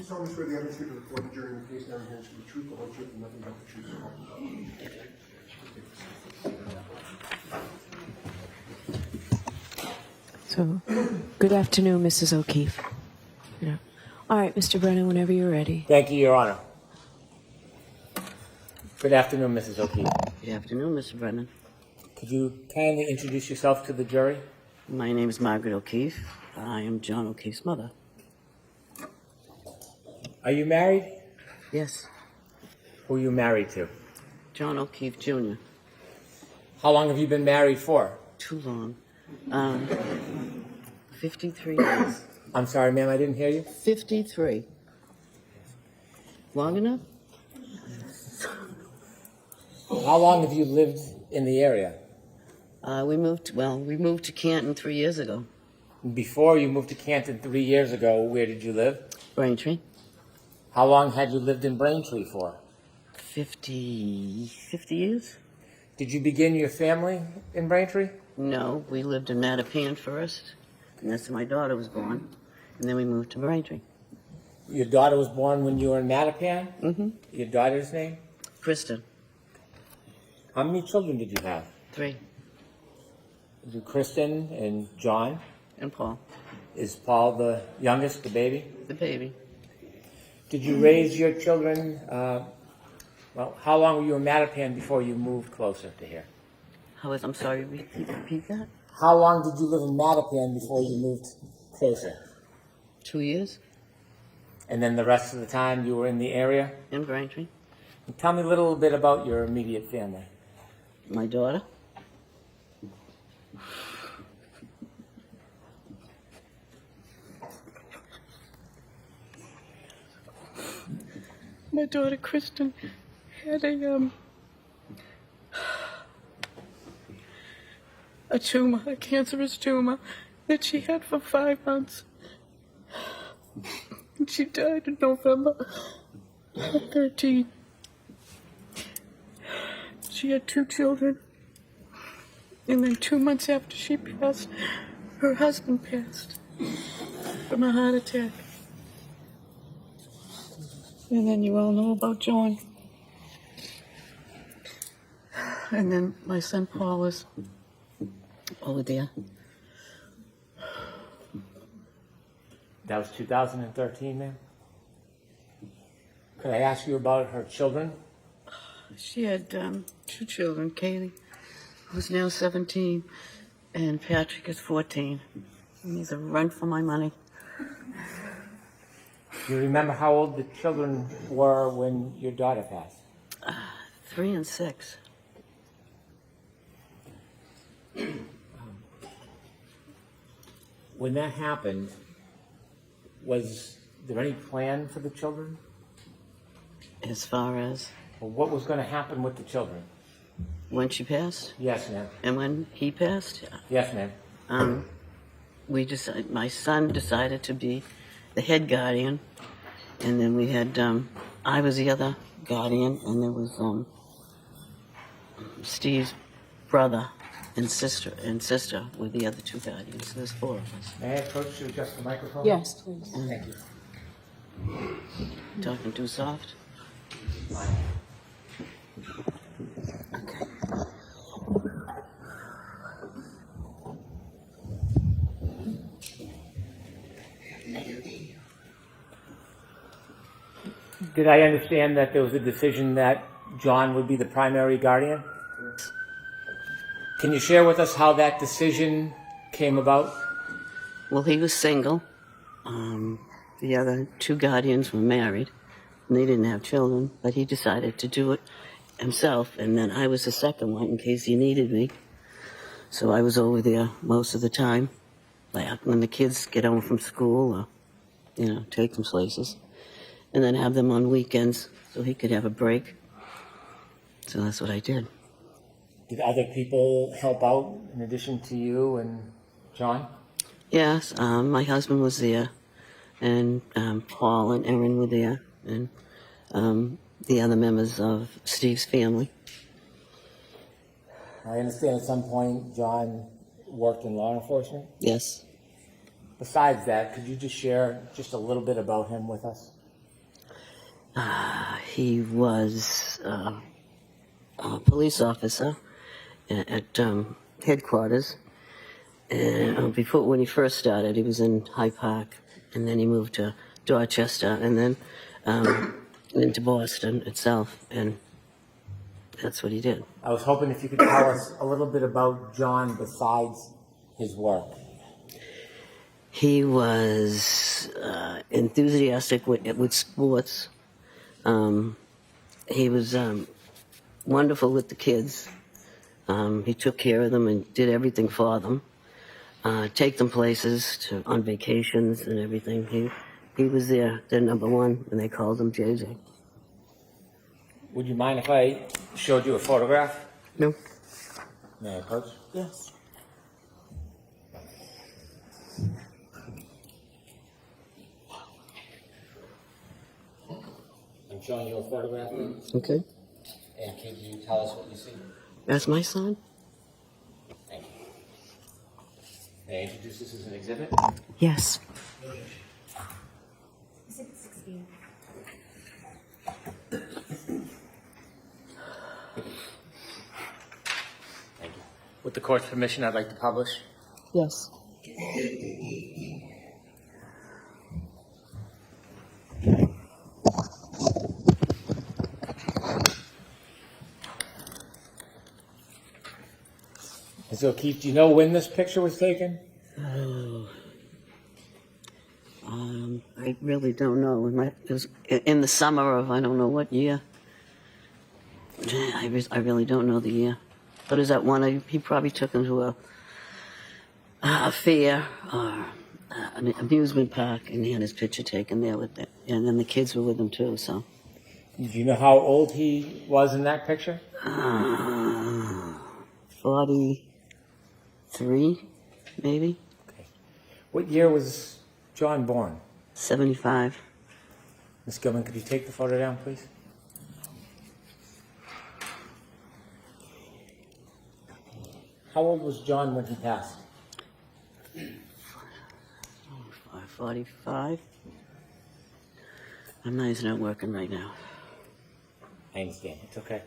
solemnly swear the evidence here before the jury in the case now and herein shall be the truth, the whole truth, and nothing but the truth, so help me God. So, good afternoon, Mrs. O'Keefe. Yeah. All right, Mr. Brennan, whenever you're ready. Thank you, Your Honor. Good afternoon, Mrs. O'Keefe. Good afternoon, Mr. Brennan. Could you kindly introduce yourself to the jury? My name is Margaret O'Keefe. I am John O'Keefe's mother. Are you married? Yes, Who are you married to? John O'Keefe Jr. How long have you been married for? Too long. 53 years. I'm sorry, ma'am, I didn't hear you. 53. Long enough? How long have you lived in the area? We moved to Canton 3 years ago. Before you moved to Canton 3 years ago, where did you live? Braintree. How long had you lived in Braintree for? 50 years? Did you begin your family in Braintree? No, we lived in Mattapan first, and that's where my daughter was born. And then we moved to Braintree. Your daughter was born when you were in Mattapan? Mm-hmm. Your daughter's name? Kristen. How many children did you have? 3. You, Kristen and John. And Paul. Is Paul the youngest, the baby? The baby. Did you raise your children, how long were you in Mattapan before you moved closer to here? I'm sorry, repeat that? How long did you live in Mattapan before you moved closer? 2 years And then the rest of the time you were in the area? in Braintree. And tell me a little bit about your immediate family. My daughter. My daughter Kristen had a tumor, a cancerous tumor that she had for 5 months. And she died in November 13. She had 2 children. And then 2 months after she passed, her husband passed from a heart attack. And then you all know about John. And then my son Paul was over there. That was 2013, ma'am? Could I ask you about her children? She had 2 children, Kaylee, who's now 17, and Patrick is 14. And he's a run for my money. Do you remember how old the children were when your daughter passed? 3 and 6. When that happened, was there any plan for the children? As far as Or what was going to happen with the children? when she passed Yes, ma'am. and when he passed, Yes, ma'am. my son decided to be the head guardian, and then we had I was the other guardian, and there was Steve's brother and sister were the other 2 guardians. So there's 4 of us. May I approach to adjust the microphone? Yes, please. Thank you. Talking too soft. Did I understand that there was a decision that John would be the primary guardian? Can you share with us how that decision came about? Well, he was single. The other 2 guardians were married, and they didn't have children, but he decided to do it himself, and then I was the second one in case he needed me. So I was over there most of the time, like when the kids get home from school or, take them places, and then have them on weekends so he could have a break. So that's what I did. Did other people help out in addition to you and John? Yes, my husband was there, and Paul and Erin were there, and the other members of Steve's family. I understand at some point John worked in law enforcement. Yes. Besides that, could you just share just a little bit about him with us? He was a police officer at headquarters. And when he first started, he was in Hyde Park, and then he moved to Dorchester, and then into Boston itself, and that's what he did. I was hoping if you could tell us a little bit about John besides his work. He was enthusiastic with sports. He was wonderful with the kids. He took care of them and did everything for them. Take them places on vacations and everything. He was their number one, and they called him JJ. Would you mind if I showed you a photograph? No. May I approach? Yes. I'm showing you a photograph. Okay. And could you tell us what you see? That's my son? Thank you. May I introduce this as an exhibit? Yes. Thank you. With the court's permission, I'd like to publish. Yes. Ms. O'Keefe, do you know when this picture was taken? I really don't know. It was in the summer of I don't know what year. I really don't know the year. But is that one he probably took him to a fair or an amusement park, and he had his picture taken there with it. And then the kids were with him too. So. Do you know how old he was in that picture? 43, maybe. Okay. What year was John born? 75. Ms. Gilman, could you take the photo down, please? How old was John when he passed? 45. My mind's not working right now. I understand. It's okay.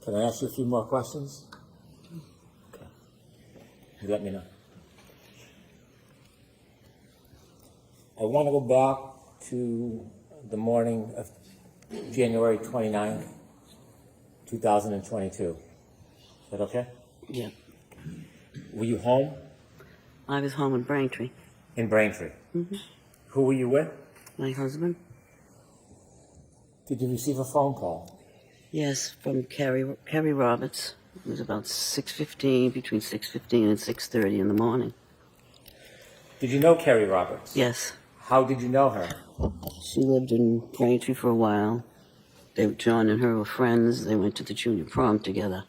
Can I ask you a few more questions? Okay. You let me know. I want to go back to the morning of January 29th, 2022. Is that okay? Yeah. Were you home? I was home in Braintree. In Braintree? Mm-hmm. Who were you with? My husband? Did you receive a phone call? Yes, from Carrie Roberts. It was about 6:15, between 6:15 and 6:30 in the morning. Did you know Carrie Roberts? Yes. How did you know her? She lived in Braintree for a while. John and her were friends. They went to the junior prom together.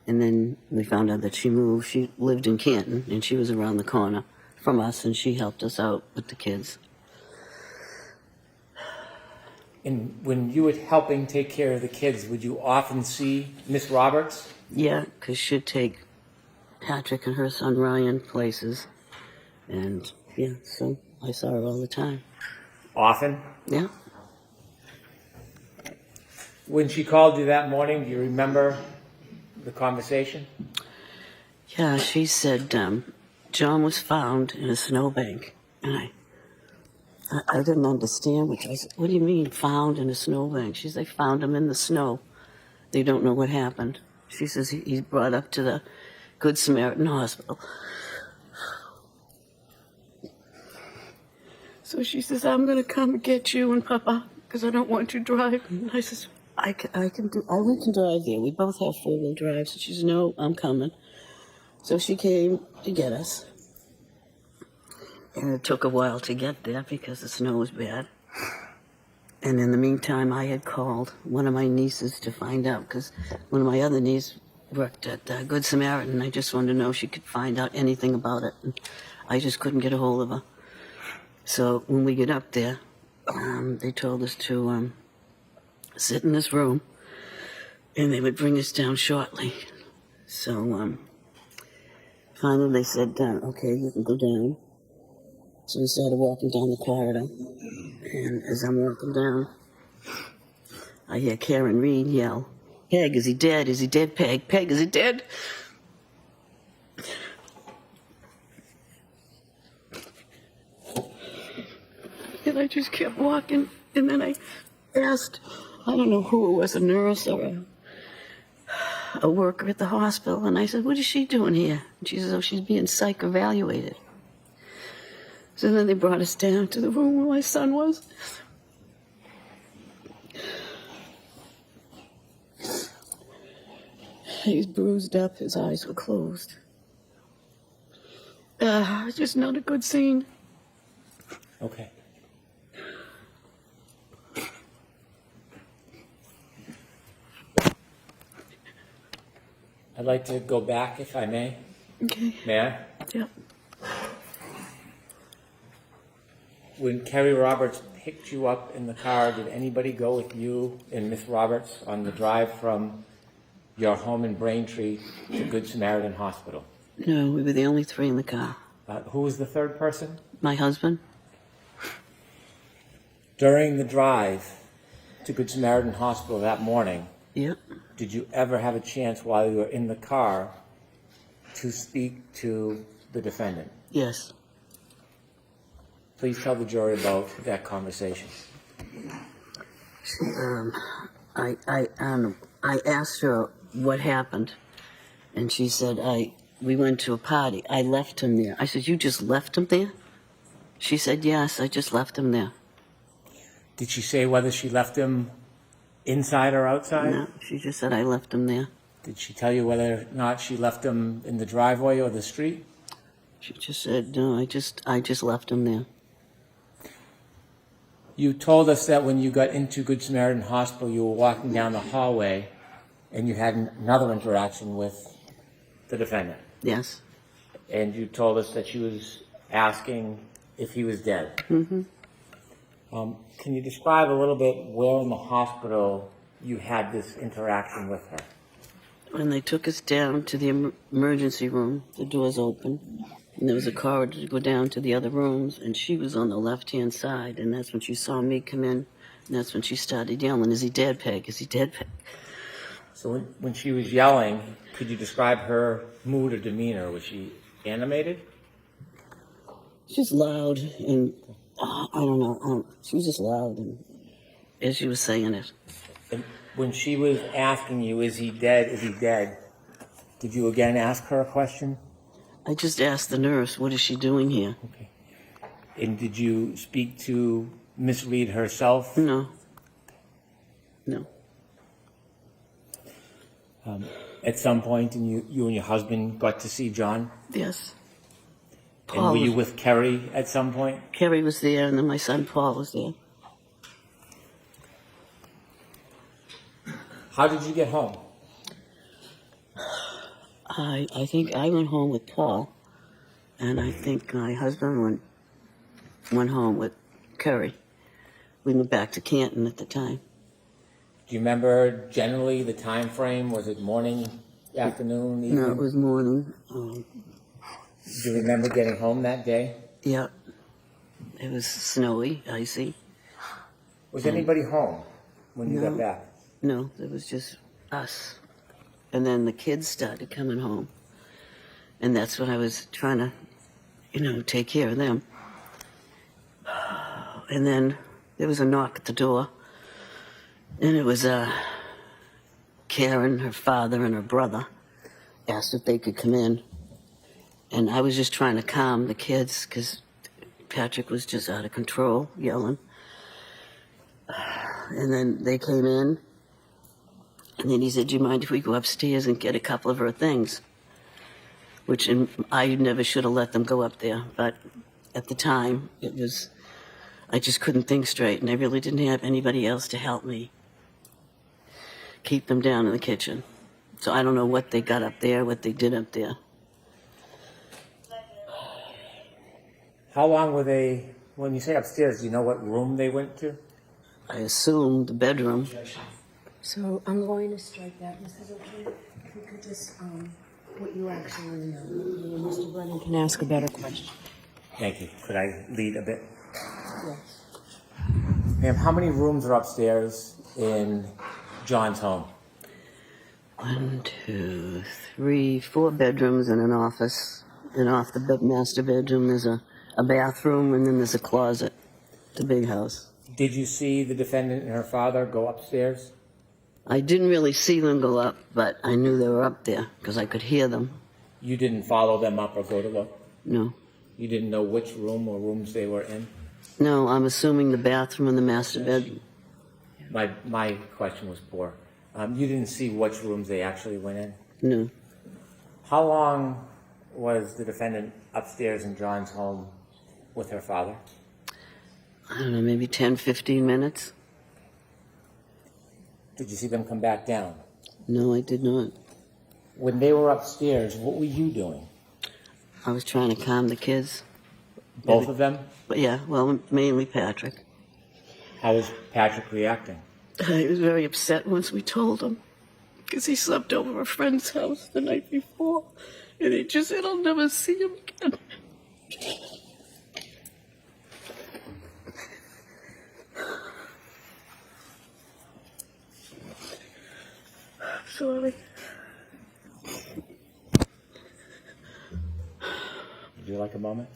And then we found out that she moved. She lived in Canton, and she was around the corner from us, and she helped us out with the kids. And when you were helping take care of the kids, would you often see Miss Roberts? Yeah, because she'd take Patrick and her son Ryan places. And, yeah, so I saw her all the time. Often? Yeah. When she called you that morning, do you remember the conversation? Yeah, she said John was found in a snowbank. And I didn't understand, which I said, what do you mean, found in a snowbank? She said, they found him in the snow. They don't know what happened. She says he's brought up to the Good Samaritan Hospital. So she says, I'm going to come get you and Papa, because I don't want you driving. And I says, we can drive there. We both have four-wheel drives. So she says, no, I'm coming. So she came to get us. And it took a while to get there because the snow was bad. And in the meantime, I had called one of my nieces to find out, because one of my other nieces worked at Good Samaritan. I just wanted to know if she could find out anything about it. And I just couldn't get a hold of her. So when we get up there, they told us to sit in this room, and they would bring us down shortly. So finally they said, okay, you can go down. So we started walking down the corridor. And as I'm walking down, I hear Karen Reed yell, "Peg, is he dead? Is he dead, Peg? Peg, is he dead?" And I just kept walking. And then I asked, I don't know who it was, a nurse or a worker at the hospital. And I said, "What is she doing here?" And she says, "Oh, she's being psych evaluated." So then they brought us down to the room where my son was. He's bruised up, his eyes were closed. It's just not a good scene. Okay. I'd like to go back, if I may. Okay. May I? Yep. When Kerry Roberts picked you up in the car, did anybody go with you and Miss Roberts on the drive from your home in Braintree to Good Samaritan Hospital? No, we were the only three in the car. Who was the third person? My husband? During the drive to Good Samaritan Hospital that morning, Yep. did you ever have a chance while you were in the car to speak to the defendant? Yes. Please tell the jury about that conversation. I asked her what happened, and she said, we went to a party. I left him there. I said, "You just left him there?" She said, "Yes, I just left him there." Did she say whether she left him inside or outside? No, she just said, "I left him there." Did she tell you whether or not she left him in the driveway or the street? She just said, "No, I just left him there." You told us that when you got into Good Samaritan Hospital, you were walking down the hallway and you had another interaction with the defendant. Yes. And you told us that she was asking if he was dead. Mm-hmm. Can you describe a little bit where in the hospital you had this interaction with her? When they took us down to the emergency room, the doors open, and there was a corridor to go down to the other rooms, and she was on the left-hand side, and that's when she saw me come in, and that's when she started yelling, "Is he dead, Peg? Is he dead, Peg?" So when she was yelling, could you describe her mood or demeanor? Was she animated? She's loud, and I don't know, she was just loud, and as she was saying it. And when she was asking you, "Is he dead? Is he dead?" did you again ask her a question? I just asked the nurse, "What is she doing here?" Okay. And did you speak to Miss Reed herself? No. No. At some point, and you and your husband got to see John? Yes. And were you with Kerry at some point? Kerry was there, and then my son Paul was there. How did you get home? I think I went home with Paul, and I think my husband went home with Kerry. We went back to Canton at the time. Do you remember generally the time frame? Was it morning, afternoon, evening? No, it was morning. Do you remember getting home that day? Yeah. It was snowy, icy. Was anybody home when you got back? No, it was just us. And then the kids started coming home. And that's when I was trying to, take care of them. And then there was a knock at the door. And it was Karen, her father, and her brother asked if they could come in. And I was just trying to calm the kids because Patrick was just out of control, yelling. And then they came in. And then he said, "Do you mind if we go upstairs and get a couple of her things?" Which I never should have let them go up there. But at the time, I just couldn't think straight. And I really didn't have anybody else to help me keep them down in the kitchen. So I don't know what they got up there, what they did up there. How long were they, when you say upstairs, do you know what room they went to? I assumed the bedroom. So I'm going to strike that, Mrs. O'Keefe. If you could just, what you actually know. You and Mr. Brennan can ask a better question. Thank you. Could I lead a bit? Ma'am, how many rooms are upstairs in John's home? 1, 2, 3, 4 bedrooms and an office. And off the master bedroom, there's a bathroom, and then there's a closet. It's a big house. Did you see the defendant and her father go upstairs? I didn't really see them go up, but I knew they were up there because I could hear them. You didn't follow them up or go to look? No. You didn't know which room or rooms they were in? No, I'm assuming the bathroom and the master bedroom. My question was poor. You didn't see which rooms they actually went in? No. How long was the defendant upstairs in John's home with her father? I don't know, maybe 10, 15 minutes? Did you see them come back down? No, I did not. When they were upstairs, what were you doing? I was trying to calm the kids. Both of them? But yeah, well, mainly Patrick. How was Patrick reacting? He was very upset once we told him because he slept over a friend's house the night before. And he just said, I'll never see him again. Sorry. Would you like a moment?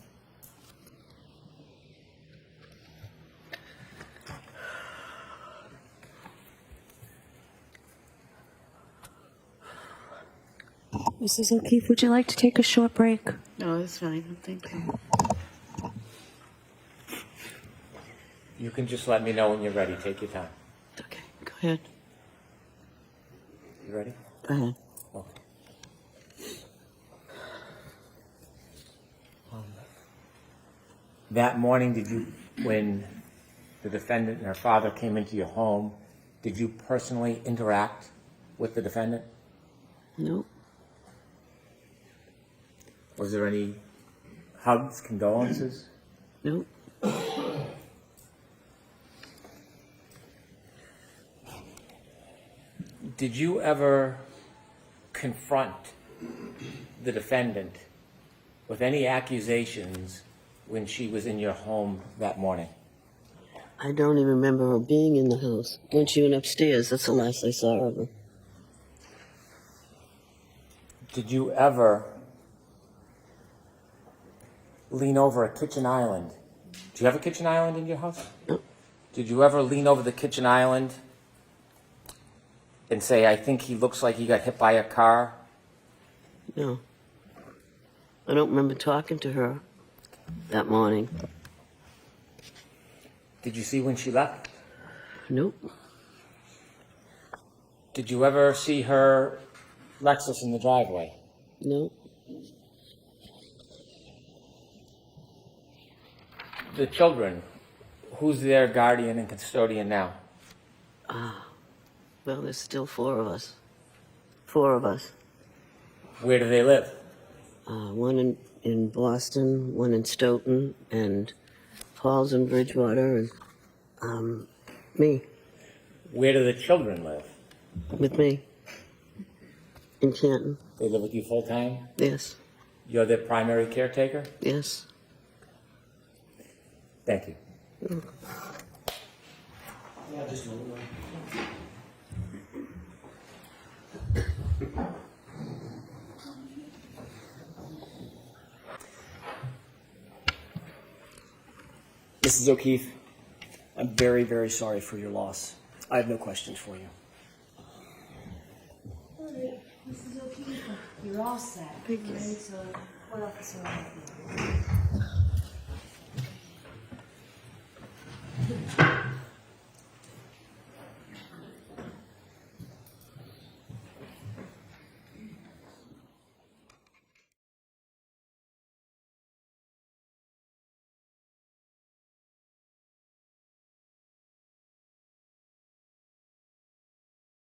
Mrs. O'Keefe, would you like to take a short break? No, that's fine. Thank you. You can just let me know when you're ready. Take your time. Okay, go ahead. You ready? Go ahead. Okay. That morning, when the defendant and her father came into your home, did you personally interact with the defendant? Nope. Was there any hugs, condolences? Nope. Did you ever confront the defendant with any accusations when she was in your home that morning? I don't even remember her being in the house. When she went upstairs, that's the last I saw of her. Did you ever lean over a kitchen island? Do you have a kitchen island in your house? No. Did you ever lean over the kitchen island and say, I think he looks like he got hit by a car? No. I don't remember talking to her that morning. Did you see when she left? Nope. Did you ever see her Lexus in the driveway? Nope. The children, who's their guardian and custodian now? Well, there's still 4 of us. 4 of us. Where do they live? One in Boston, one in Stoughton, and Paul's in Bridgewater, and me. Where do the children live? With me. In Canton. They live with you full time? Yes. You're their primary caretaker? Yes. Thank you. Yeah, just a little. Mrs. O'Keefe, I'm very, very sorry for your loss. I have no questions for you. All right, Mrs. O'Keefe, you're all set. Thank you. Right, so what officer are you?